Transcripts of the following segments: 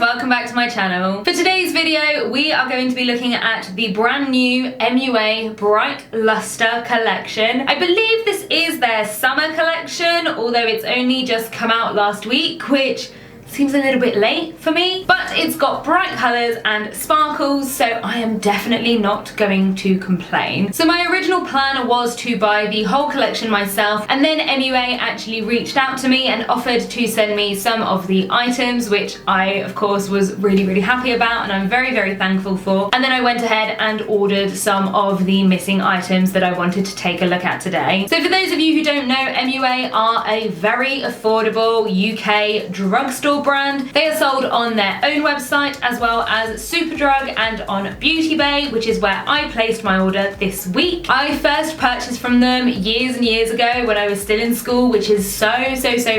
welcome back to my channel. For today's video, we are going to be looking at the brand new MUA Bright Lustre collection. I believe this is their summer collection, although it's only just come out last week, which seems a little bit late for me, but it's got bright colours and sparkles, so I am definitely not going to complain. So my original plan was to buy the whole collection myself, and then MUA actually reached out to me and offered to send me some of the items, which I of course was really happy about and I'm very thankful for. And then I went ahead and ordered some of the missing items that I wanted to take a look at today. So for those of you who don't know, MUA are a very affordable UK drugstore brand. They are sold on their own website as well as Superdrug and on Beauty Bay, which is where I placed my order this week. I first purchased from them years and years ago when I was still in school, which is so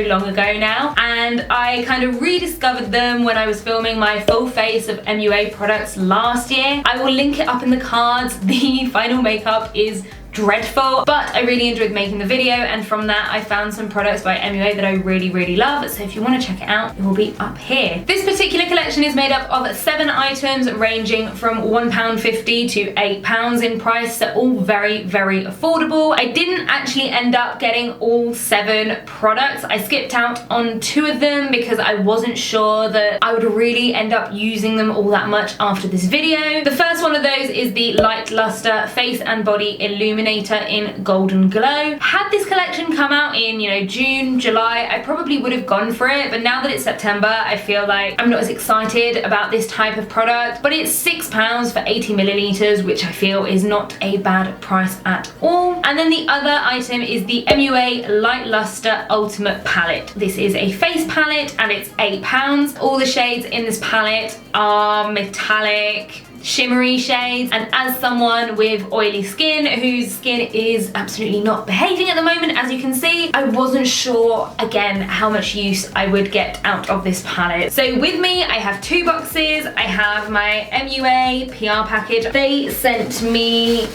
long ago now, and I kind of rediscovered them when I was filming my full face of MUA products last year. I will link it up in the cards. The final makeup is dreadful, but I really enjoyed making the video, and from that I found some products by MUA that I really love, so if you want to check it out, it will be up here. This particular collection is made up of 7 items ranging from £1.50 to £8 in price, so all very affordable. I didn't actually end up getting all 7 products. I skipped out on 2 of them because I wasn't sure that I would really end up using them all that much after this video. The first one of those is the Light Lustre Face and Body Illuminator in Golden Glow. Had this collection come out in, June, July, I probably would have gone for it, but now that it's September, I feel like I'm not as excited about this type of product. But it's £6 for 80 millilitres, which I feel is not a bad price at all. And then the other item is the MUA Light Lustre Ultimate Palette. This is a face palette and it's £8. All the shades in this palette are metallic, shimmery shades, and as someone with oily skin whose skin is absolutely not behaving at the moment, as you can see, I wasn't sure again how much use I would get out of this palette. So with me I have 2 boxes. I have my MUA PR package. They sent me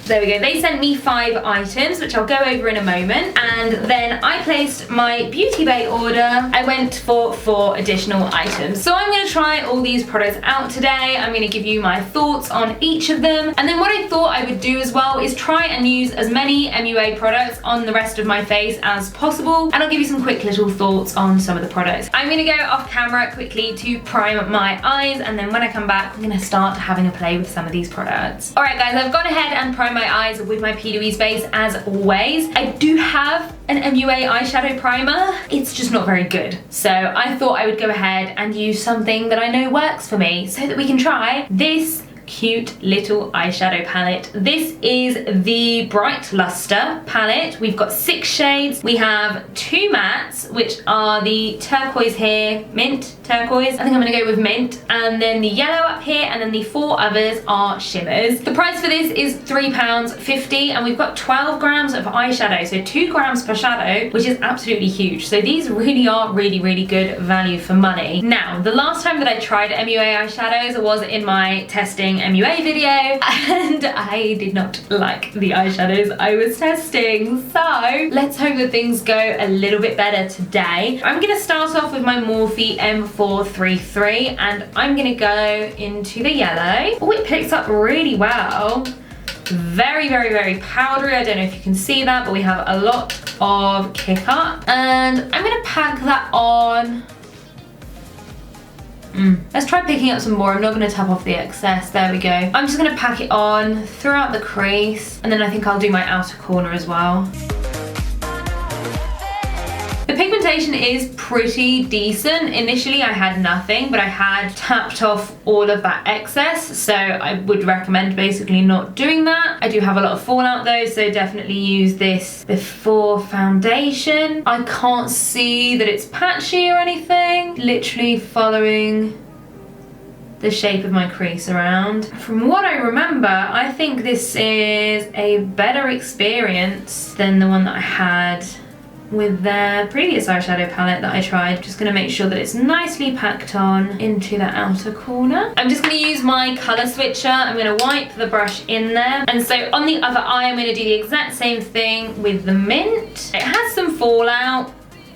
there we go. They sent me 5 items, which I'll go over in a moment, and then I placed my Beauty Bay order. I went for 4 additional items. So I'm going to try all these products out today. I'm going to give you my thoughts on each of them, and then what I thought I would do as well is try and use as many MUA products on the rest of my face as possible, and I'll give you some quick little thoughts on some of the products. I'm going to go off camera quickly to prime my eyes, and then when I come back, I'm going to start having a play with some of these products. Alright guys, I've gone ahead and primed my eyes with my P. Louise base as always. I do have an MUA eyeshadow primer. It's just not very good. So I thought I would go ahead and use something that I know works for me so that we can try this cute little eyeshadow palette. This is the Bright Lustre palette. We've got 6 shades. We have 2 mattes, which are the turquoise here, mint turquoise. I think I'm gonna go with mint, and then the yellow up here, and then the 4 others are shimmers. The price for this is £3.50, and we've got 12 grams of eyeshadow, so 2 grams per shadow, which is absolutely huge. So these really are really good value for money. Now, the last time that I tried MUA eyeshadows was in my testing MUA video, and I did not like the eyeshadows I was testing. So let's hope that things go a little bit better today. I'm gonna start off with my Morphe M433, and I'm gonna go into the yellow. Oh, it picks up really well. Very powdery. I don't know if you can see that, but we have a lot of kick up, and I'm gonna pack that on. Let's try picking up some more. I'm not going to tap off the excess. There we go. I'm just going to pack it on throughout the crease, and then I think I'll do my outer corner as well. The pigmentation is pretty decent. Initially I had nothing, but I had tapped off all of that excess, so I would recommend basically not doing that. I do have a lot of fallout though, so definitely use this before foundation. I can't see that it's patchy or anything. Literally following the shape of my crease around. From what I remember, I think this is a better experience than the one that I had with their previous eyeshadow palette that I tried. Just gonna make sure that it's nicely packed on into the outer corner. I'm just gonna use my color switcher. I'm gonna wipe the brush in there. And so on the other eye, I'm gonna do the exact same thing with the mint. It has some fallout,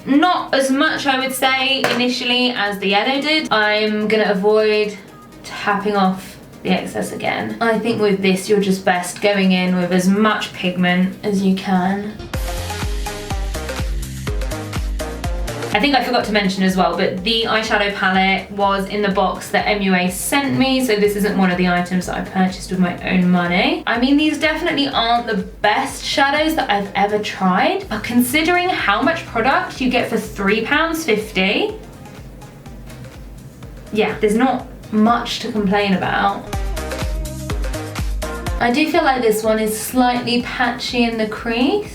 not as much, I would say, initially as the yellow did. I'm gonna avoid tapping off the excess again. I think with this, you're just best going in with as much pigment as you can. I think I forgot to mention as well, but the eyeshadow palette was in the box that MUA sent me, so this isn't one of the items that I purchased with my own money. I mean, these definitely aren't the best shadows that I've ever tried, but considering how much product you get for £3.50, yeah, there's not much to complain about. I do feel like this one is slightly patchy in the crease.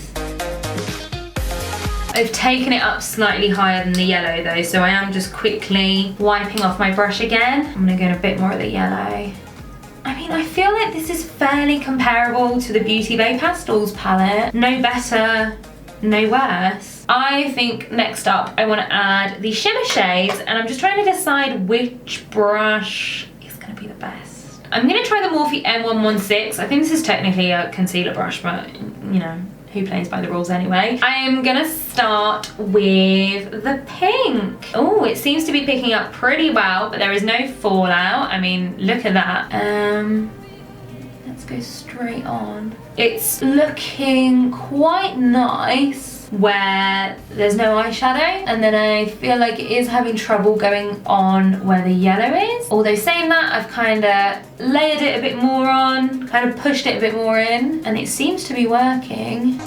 I've taken it up slightly higher than the yellow though, so I am just quickly wiping off my brush again. I'm gonna go in a bit more of the yellow. I mean, I feel like this is fairly comparable to the Beauty Bay Pastels palette. No better, no worse. I think next up I want to add the shimmer shades, and I'm just trying to decide which brush is going to be the best. I'm going to try the Morphe M116. I think this is technically a concealer brush, but you know, who plays by the rules anyway? I am gonna start with the pink. Oh, it seems to be picking up pretty well, but there is no fallout. I mean, look at that. Let's go straight on. It's looking quite nice where there's no eyeshadow, and then I feel like it is having trouble going on where the yellow is. Although saying that, I've kind of layered it a bit more on, kind of pushed it a bit more in, and it seems to be working.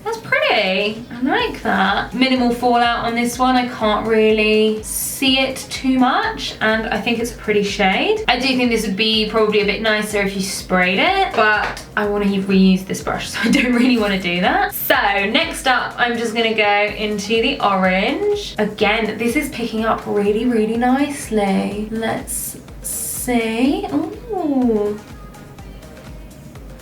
That's pretty. I like that. Minimal fallout on this one. I can't really see it too much, and I think it's a pretty shade. I do think this would be probably a bit nicer if you sprayed it, but I want to reuse this brush, so I don't really want to do that. So next up, I'm just going to go into the orange. Again, this is picking up really, really nicely. Let's see. Ooh.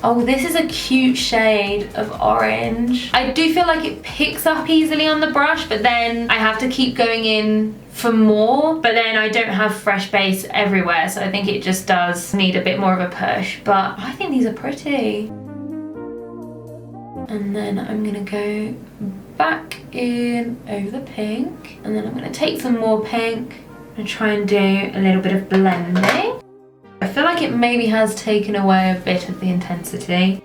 Oh, this is a cute shade of orange. I do feel like it picks up easily on the brush, but then I have to keep going in for more, but then I don't have fresh base everywhere, so I think it just does need a bit more of a push, but I think these are pretty. And then I'm gonna go back in over the pink, and then I'm gonna take some more pink and try and do a little bit of blending. I feel like it maybe has taken away a bit of the intensity.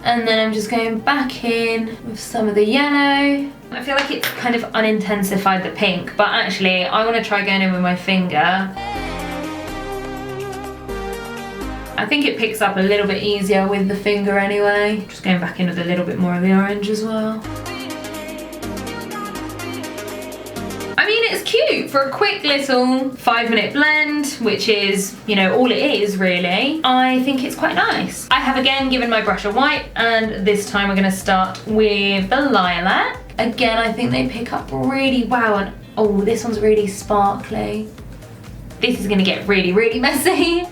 And then I'm just going back in with some of the yellow. I feel like it's kind of unintensified the pink, but actually I want to try going in with my finger. I think it picks up a little bit easier with the finger anyway. Just going back in with a little bit more of the orange as well. I mean, it's cute for a quick little 5-minute blend, which is, you know, all it is really. I think it's quite nice. I have again given my brush a wipe, and this time we're gonna start with the lilac. Again, I think they pick up really well, and oh, this one's really sparkly. This is gonna get really, really messy.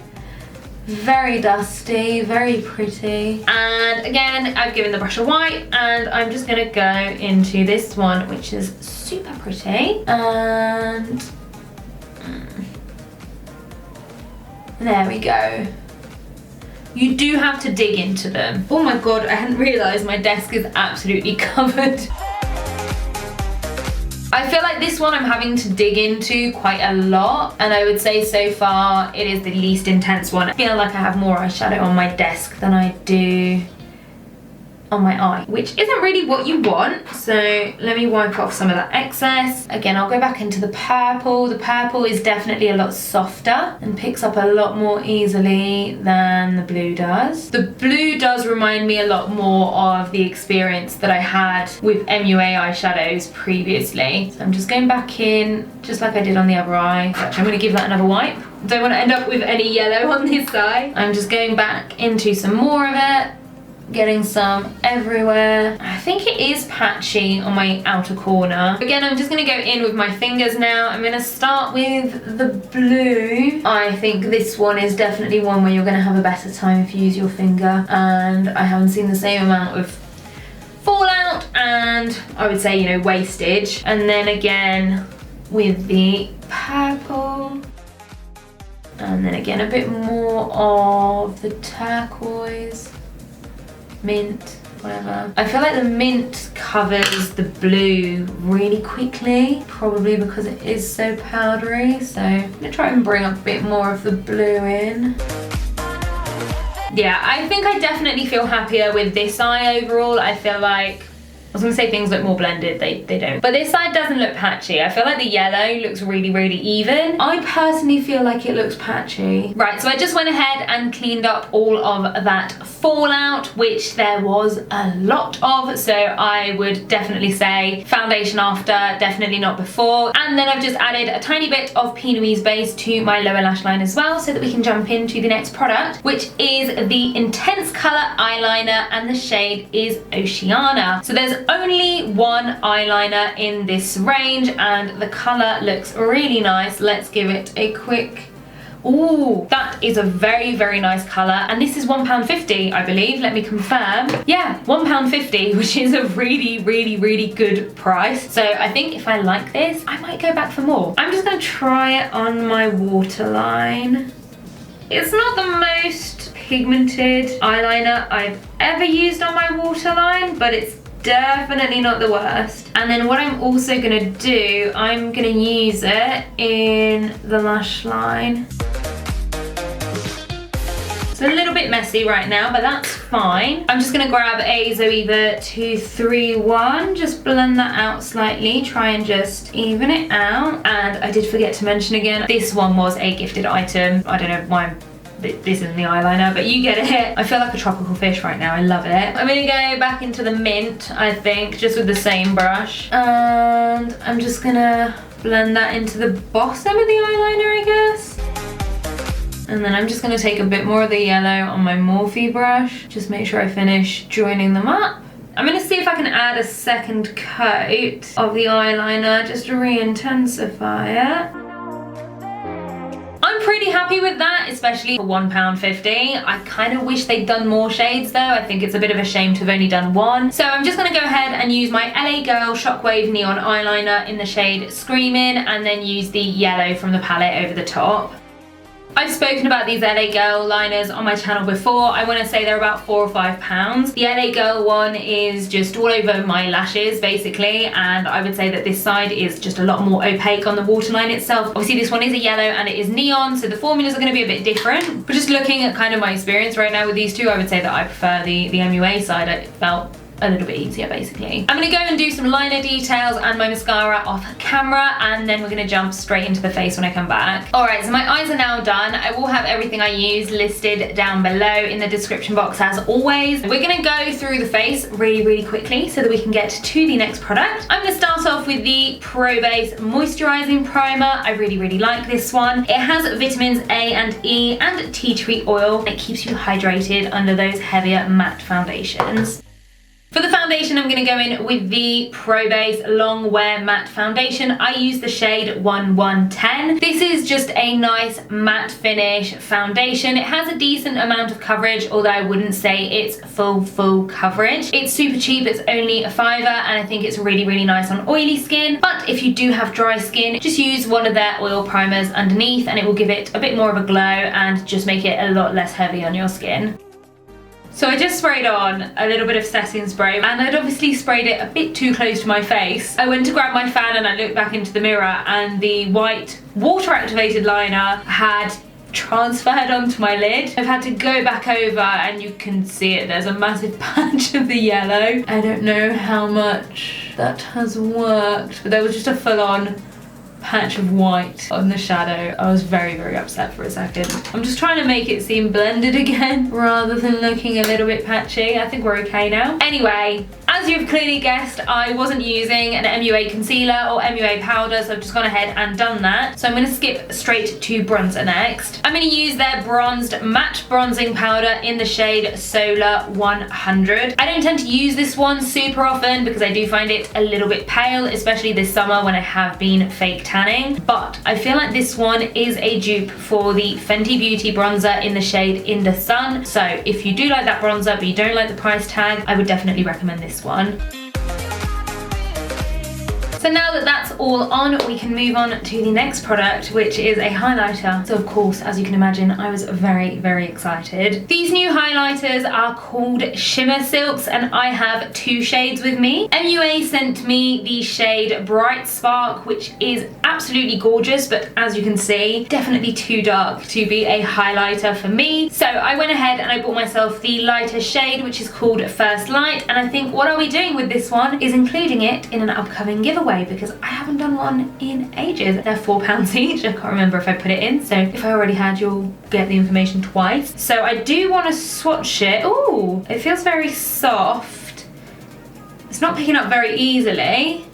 Very dusty, very pretty. And again, I've given the brush a wipe, and I'm just gonna go into this one, which is super pretty. And there we go. You do have to dig into them. Oh my god, I hadn't realised my desk is absolutely covered. I feel like this one I'm having to dig into quite a lot, and I would say so far it is the least intense one. I feel like I have more eyeshadow on my desk than I do on my eye, which isn't really what you want. So let me wipe off some of that excess. Again, I'll go back into the purple. The purple is definitely a lot softer and picks up a lot more easily than the blue does. The blue does remind me a lot more of the experience that I had with MUA eyeshadows previously. So I'm just going back in, just like I did on the other eye. Actually, I'm gonna give that another wipe. Don't want to end up with any yellow on this side. I'm just going back into some more of it, getting some everywhere. I think it is patchy on my outer corner. Again, I'm just gonna go in with my fingers now. I'm gonna start with the blue. I think this one is definitely one where you're gonna have a better time if you use your finger, and I haven't seen the same amount of fallout and I would say, you know, wastage. And then again with the purple, and then again a bit more of the turquoise, mint, whatever. I feel like the mint covers the blue really quickly, probably because it is so powdery. So I'm gonna try and bring a bit more of the blue in. Yeah, I think I definitely feel happier with this eye overall. I feel like, I was gonna say things look more blended, they don't. But this side doesn't look patchy. I feel like the yellow looks really, really even. I personally feel like it looks patchy. Right, so I just went ahead and cleaned up all of that fallout, which there was a lot of. So I would definitely say foundation after, definitely not before. And then I've just added a tiny bit of Pinot Noir's base to my lower lash line as well, so that we can jump into the next product, which is the Intense Color Eyeliner, and the shade is Oceana. So there's only one eyeliner in this range, and the color looks really nice. Let's give it a quick... Ooh, that is a very, very nice color, and this is £1.50, I believe. Let me confirm. Yeah, £1.50, which is a really, really, really good price. So I think if I like this, I might go back for more. I'm just gonna try it on my waterline. It's not the most pigmented eyeliner I've ever used on my waterline, but it's definitely not the worst. And then what I'm also gonna do, I'm gonna use it in the lash line. It's a little bit messy right now, but that's fine. I'm just gonna grab a Zoeva 231, just blend that out slightly, try and just even it out. And I did forget to mention again, this one was a gifted item. I don't know why this isn't the eyeliner, but you get it. I feel like a tropical fish right now, I love it. I'm gonna go back into the mint, I think, just with the same brush. And I'm just gonna blend that into the bottom of the eyeliner, I guess. And then I'm just gonna take a bit more of the yellow on my Morphe brush, just make sure I finish joining them up. I'm gonna see if I can add a second coat of the eyeliner just to re-intensify it. I'm pretty happy with that, especially for £1.50. I kind of wish they'd done more shades though. I think it's a bit of a shame to have only done one. So I'm just gonna go ahead and use my LA Girl Shockwave Neon Eyeliner in the shade Screamin', and then use the yellow from the palette over the top. I've spoken about these LA Girl liners on my channel before. I want to say they're about £4 or £5. The LA Girl one is just all over my lashes basically, and I would say that this side is just a lot more opaque on the waterline itself. Obviously this one is a yellow and it is neon, so the formulas are going to be a bit different. But just looking at kind of my experience right now with these two, I would say that I prefer the MUA side. It felt a little bit easier basically. I'm gonna go and do some liner details and my mascara off camera, and then we're gonna jump straight into the face when I come back. Alright, so my eyes are now done. I will have everything I use listed down below in the description box as always. We're gonna go through the face really, really quickly so that we can get to the next product. I'm gonna start off with the Pro Base Moisturizing Primer. I really, really like this one. It has vitamins A and E and tea tree oil. It keeps you hydrated under those heavier matte foundations. For the foundation, I'm going to go in with the Pro Base Long Wear Matte Foundation. I use the shade 1110. This is just a nice matte finish foundation. It has a decent amount of coverage, although I wouldn't say it's full coverage. It's super cheap, it's only a £5, and I think it's really, really nice on oily skin. But if you do have dry skin, just use one of their oil primers underneath and it will give it a bit more of a glow and just make it a lot less heavy on your skin. So I just sprayed on a little bit of setting spray, and I'd obviously sprayed it a bit too close to my face. I went to grab my fan and I looked back into the mirror, and the white water activated liner had transferred onto my lid. I've had to go back over and you can see it. There's a massive patch of the yellow. I don't know how much that has worked, but there was just a full-on patch of white on the shadow. I was very, very upset for a second. I'm just trying to make it seem blended again rather than looking a little bit patchy. I think we're okay now. Anyway, as you've clearly guessed, I wasn't using an MUA concealer or MUA powder, so I've just gone ahead and done that. So I'm going to skip straight to bronzer next. I'm going to use their bronzed matte bronzing powder in the shade Solar 100. I don't tend to use this one super often because I do find it a little bit pale, especially this summer when I have been fake tanning, but I feel like this one is a dupe for the Fenty Beauty bronzer in the shade In the Sun. So if you do like that bronzer but you don't like the price tag, I would definitely recommend this one. So So now that that's all on, we can move on to the next product, which is a highlighter. So of course, as you can imagine, I was very, very excited. These new highlighters are called Shimmer Silks, and I have 2 shades with me. MUA sent me the shade Bright Spark, which is absolutely gorgeous, but as you can see, definitely too dark to be a highlighter for me. So I went ahead and I bought myself the lighter shade, which is called First Light, and I think what are we doing with this one is including it in an upcoming giveaway, because I haven't done one in ages. They're £4 each. I can't remember if I put it in, so if I already had, you'll get the information twice. So I do want to swatch it. Ooh, it feels very soft. It's not picking up very easily.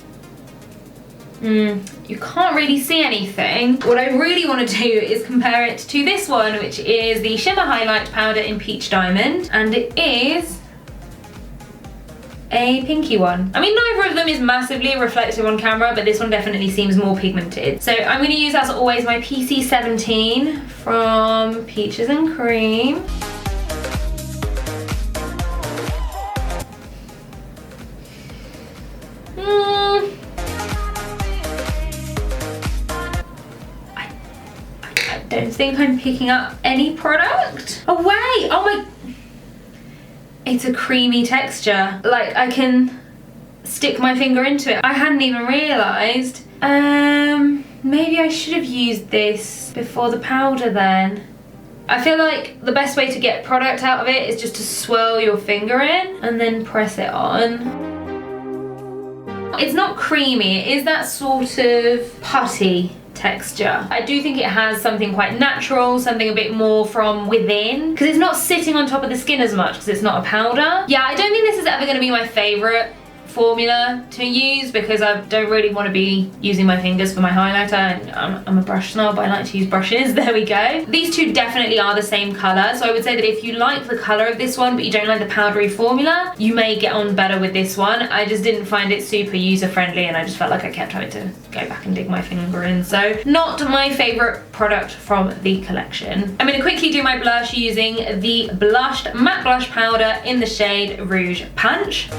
You can't really see anything. What I really want to do is compare it to this one, which is the Shimmer Highlight Powder in Peach Diamond, and it is a pinky one. I mean, neither of them is massively reflective on camera, but this one definitely seems more pigmented. So I'm going to use, as always, my PC17 from Peaches and Cream. I don't think I'm picking up any product. Oh wait, oh my, it's a creamy texture. Like, I can stick my finger into it. I hadn't even realised. Maybe I should have used this before the powder then. I feel like the best way to get product out of it is just to swirl your finger in and then press it on. It's not creamy, it is that sort of putty texture. I do think it has something quite natural, something a bit more from within, because it's not sitting on top of the skin as much because it's not a powder. Yeah, I don't think this is ever going to be my favourite formula to use, because I don't really want to be using my fingers for my highlighter, and I'm a brush snob. I like to use brushes. There we go. These two definitely are the same colour, so I would say that if you like the colour of this one but you don't like the powdery formula, you may get on better with this one. I just didn't find it super user friendly, and I just felt like I kept having to go back and dig my finger in, so not my favourite product from the collection. I'm going to quickly do my blush using the Blushed Matte Blush Powder in the shade Rouge Punch.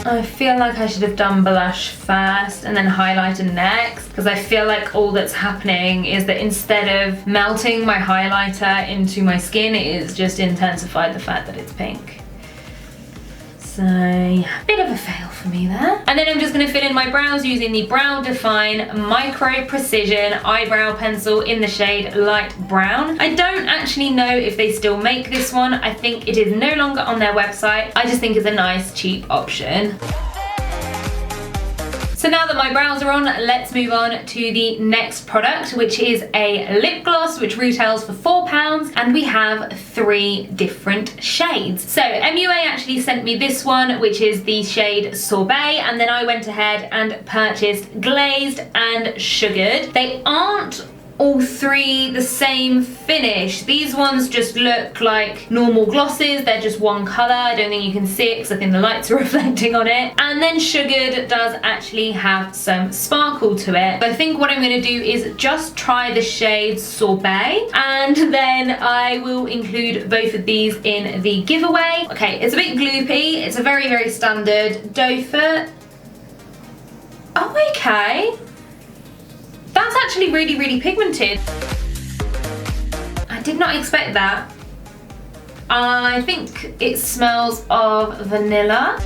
I feel like I should have done blush first and then highlighter next, because I feel like all that's happening is that instead of melting my highlighter into my skin, it is just intensified the fact that it's pink. So yeah, bit of a fail for me there. And then I'm just going to fill in my brows using the Brow Define Micro Precision Eyebrow Pencil in the shade Light Brown. I don't actually know if they still make this one. I think it is no longer on their website. I just think it's a nice cheap option. So now that my brows are on, let's move on to the next product, which is a lip gloss, which retails for £4, and we have 3 different shades. So MUA actually sent me this one, which is the shade Sorbet, and then I went ahead and purchased Glazed and Sugared. They aren't all 3 the same finish. These ones just look like normal glosses. They're just one colour. I don't think you can see it because I think the lights are reflecting on it. And then Sugared does actually have some sparkle to it. I think what I'm going to do is just try the shade Sorbet, and then I will include both of these in the giveaway. Okay, it's a bit gloopy. It's a very, very standard doe foot. Oh, okay. That's actually really, really pigmented. I did not expect that. I think it smells of vanilla.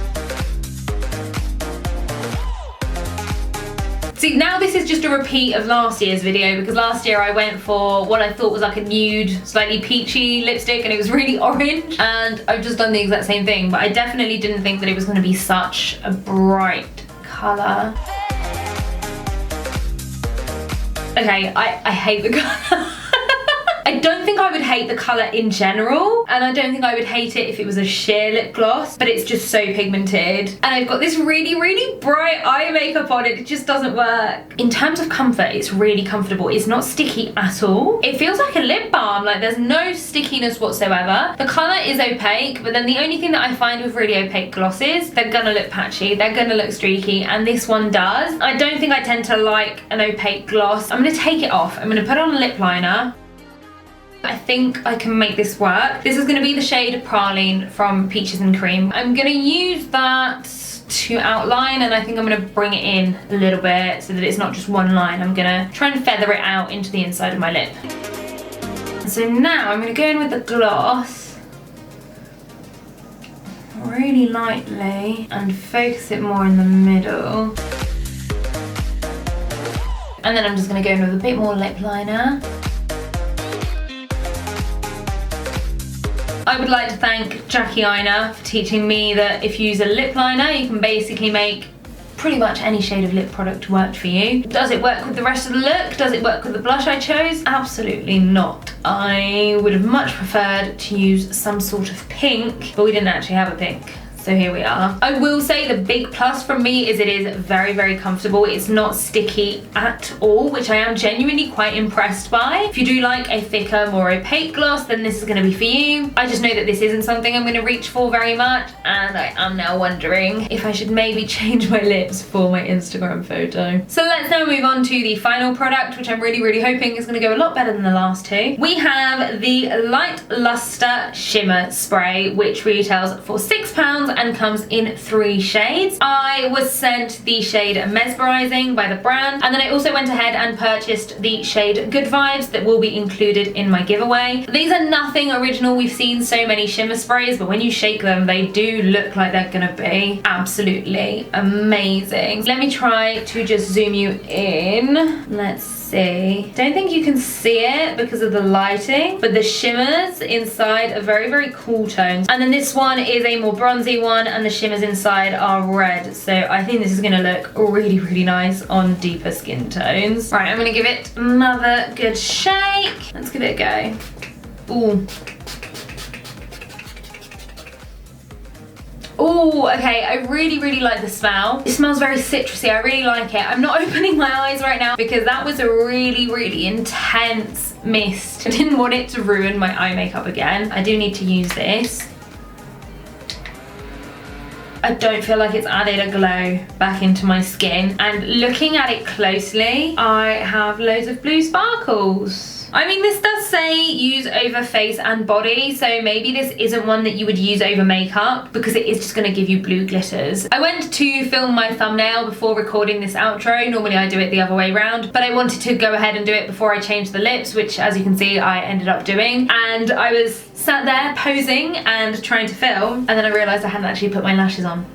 See, now this is just a repeat of last year's video, because last year I went for what I thought was like a nude, slightly peachy lipstick, and it was really orange, and I've just done the exact same thing, but I definitely didn't think that it was going to be such a bright colour. Okay, I hate the colour. I don't think I would hate the colour in general, and I don't think I would hate it if it was a sheer lip gloss, but it's just so pigmented. And I've got this really, really bright eye makeup on it. It just doesn't work. In terms of comfort, it's really comfortable. It's not sticky at all. It feels like a lip balm. Like, there's no stickiness whatsoever. The colour is opaque, but then the only thing that I find with really opaque glosses, they're gonna look patchy, they're gonna look streaky, and this one does. I don't think I tend to like an opaque gloss. I'm gonna take it off. I'm gonna put on a lip liner. I think I can make this work. This is going to be the shade Praline from Peaches and Cream. I'm going to use that to outline, and I think I'm going to bring it in a little bit so that it's not just one line. I'm going to try and feather it out into the inside of my lip. So now I'm going to go in with the gloss really lightly and focus it more in the middle. And then I'm just going to go in with a bit more lip liner. I would like to thank Jackie Eyeliner for teaching me that if you use a lip liner, you can basically make pretty much any shade of lip product work for you. Does it work with the rest of the look? Does it work with the blush I chose? Absolutely not. I would have much preferred to use some sort of pink, but we didn't actually have a pink. So here we are. I will say the big plus from me is it is very, very comfortable. It's not sticky at all, which I am genuinely quite impressed by. If you do like a thicker, more opaque gloss, then this is gonna be for you. I just know that this isn't something I'm gonna reach for very much, and I am now wondering if I should maybe change my lips for my Instagram photo. So let's now move on to the final product, which I'm really, really hoping is gonna go a lot better than the last two. We have the Light Lustre Shimmer Spray, which retails for £6 and comes in 3 shades. I was sent the shade Mesmerizing by the brand, and then I also went ahead and purchased the shade Good Vibes that will be included in my giveaway. These are nothing original. We've seen so many shimmer sprays, but when you shake them, they do look like they're gonna be absolutely amazing. Let me try to just zoom you in. Let's see. Don't think you can see it because of the lighting, but the shimmers inside are very, very cool tones. And then this one is a more bronzy one, and the shimmers inside are red. So I think this is gonna look really, really nice on deeper skin tones. Right, I'm gonna give it another good shake. Let's give it a go. Ooh. Oh, okay, I really, really like the smell. It smells very citrusy, I really like it. I'm not opening my eyes right now because that was a really, really intense mist. I didn't want it to ruin my eye makeup again. I do need to use this. I don't feel like it's added a glow back into my skin. And looking at it closely, I have loads of blue sparkles. I mean, this does say use over face and body, so maybe this isn't one that you would use over makeup because it is just gonna give you blue glitters. I went to film my thumbnail before recording this outro. Normally I do it the other way around, but I wanted to go ahead and do it before I changed the lips, which as you can see, I ended up doing. And I was sat there posing and trying to film, and then I realized I hadn't actually put my lashes on.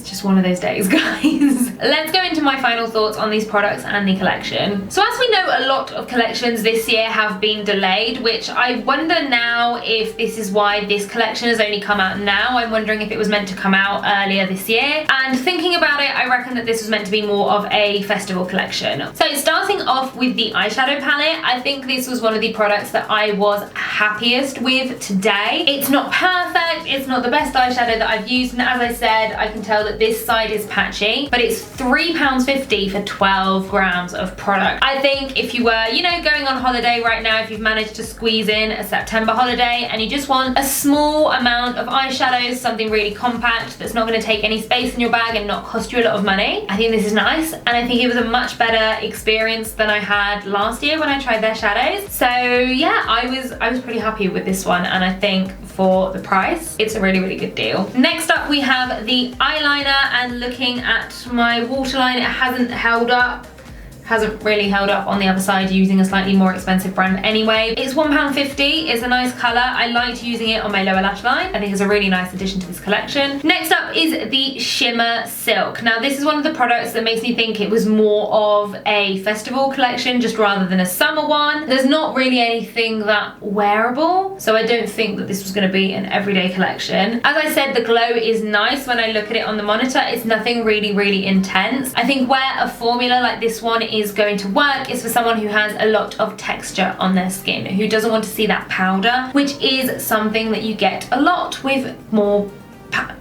Just one of those days, guys. Let's go into my final thoughts on these products and the collection. So as we know, a lot of collections this year have been delayed, which I wonder now if this is why this collection has only come out now. I'm wondering if it was meant to come out earlier this year. And thinking about it, I reckon that this was meant to be more of a festival collection. So starting off with the eyeshadow palette, I think this was one of the products that I was happiest with today. It's not perfect, it's not the best eyeshadow that I've used, and as I said, I can tell that this side is patchy, but it's £3.50 for 12 grams of product. I think if you were, you know, going on holiday right now, if you've managed to squeeze in a September holiday and you just want a small amount of eyeshadows, something really compact that's not going to take any space in your bag and not cost you a lot of money, I think this is nice, and I think it was a much better experience than I had last year when I tried their shadows. So yeah, I was pretty happy with this one, and I think for the price, it's a really, really good deal. Next up, we have the eyeliner, and looking at my waterline, it hasn't really held up on the other side using a slightly more expensive brand anyway. It's £1.50, it's a nice colour. I liked using it on my lower lash line. I think it's a really nice addition to this collection. Next up is the Shimmer Silk. Now this is one of the products that makes me think it was more of a festival collection just rather than a summer one. There's not really anything that wearable, so I don't think that this was going to be an everyday collection. As I said, the glow is nice when I look at it on the monitor. It's nothing really, really intense. I think where a formula like this one is going to work is for someone who has a lot of texture on their skin, who doesn't want to see that powder, which is something that you get a lot with more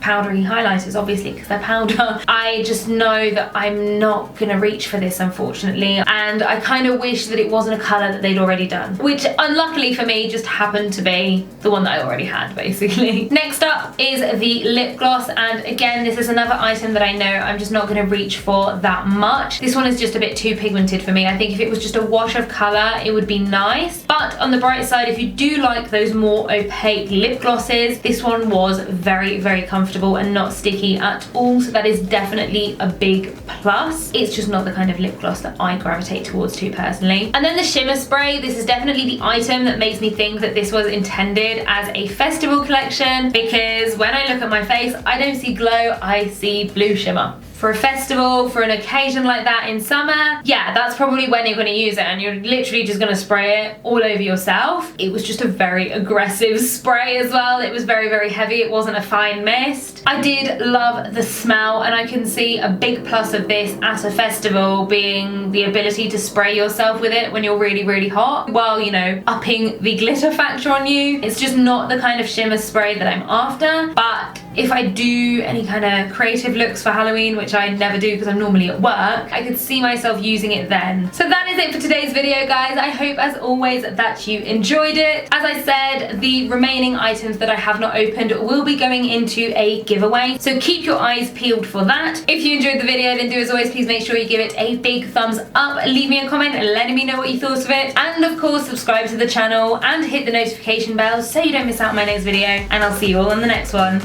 powdery highlighters, obviously, because they're powder. I just know that I'm not gonna reach for this, unfortunately, and I kind of wish that it wasn't a colour that they'd already done, which unluckily for me just happened to be the one that I already had, basically. Next up is the lip gloss, and again, this is another item that I know I'm just not gonna reach for that much. This one is just a bit too pigmented for me. I think if it was just a wash of colour, it would be nice, but on the bright side, if you do like those more opaque lip glosses, this one was very, very very comfortable and not sticky at all, so that is definitely a big plus. It's just not the kind of lip gloss that I gravitate towards too personally. And then the Shimmer Spray, this is definitely the item that makes me think that this was intended as a festival collection, because when I look at my face, I don't see glow, I see blue shimmer. For a festival, for an occasion like that in summer, yeah, that's probably when you're gonna use it, and you're literally just gonna spray it all over yourself. It was just a very aggressive spray as well. It was very, very heavy. It wasn't a fine mist. I did love the smell, and I can see a big plus of this at a festival being the ability to spray yourself with it when you're really, really hot, while, you know, upping the glitter factor on you. It's just not the kind of shimmer spray that I'm after, but if I do any kind of creative looks for Halloween, which I never do because I'm normally at work, I could see myself using it then. So that is it for today's video, guys. I hope, as always, that you enjoyed it. As I said, the remaining items that I have not opened will be going into a giveaway, so keep your eyes peeled for that. If you enjoyed the video, then do as always, please make sure you give it a big thumbs up, leave me a comment letting me know what you thought of it, and of course subscribe to the channel and hit the notification bell so you don't miss out on my next video, and I'll see you all in the next one.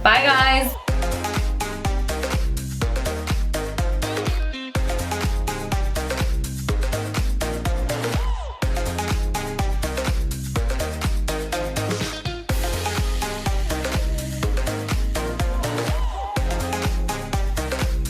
Bye, guys.